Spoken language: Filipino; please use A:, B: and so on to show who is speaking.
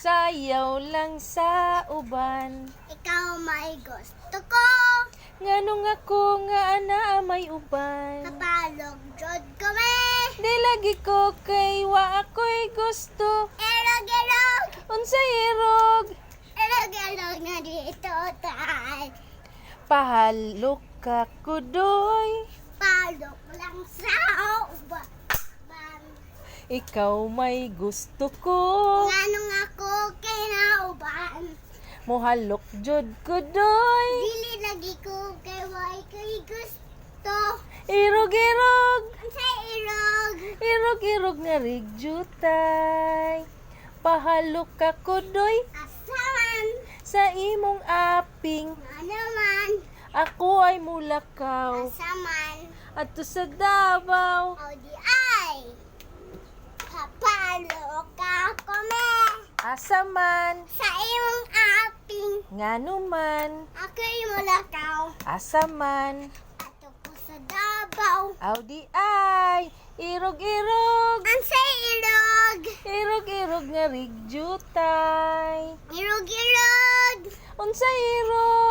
A: Sayaw lang sa uban.
B: Ikaw may gusto ko.
A: Nganong ako nga ana may uban.
B: Kapalog jud ko me.
A: Di lagi ko kay wa ako'y gusto.
B: Erog-erog.
A: Unsay irog?
B: Erog-erog na dito tay.
A: Pahalok ka kudoy.
B: Palok lang sa uban.
A: Ikaw may gusto ko.
B: Nganong ako kay nauban.
A: Mohalok jud kudoy.
B: Dili lagi ko kay way kay gusto.
A: Irog-irog.
B: Unsay irog?
A: Irog-irog nga rigjutay. Pahalok ka kudoy
B: Asaman.
A: sa imong aping.
B: Nga naman.
A: Ako ay mulakaw.
B: Asaman.
A: Adto sa Davao.
B: O di ay. Kapalo ka ko me.
A: Asaman.
B: Sa imong aping.
A: Nganuman.
B: Ako'y mulakaw.
A: Asaman.
B: Ato ko sa Davao.
A: Audi ay. Irog-irog.
B: Unsay irog?
A: Irog-irog nga rigjutay.
B: Irog-irog.
A: Unsay irog?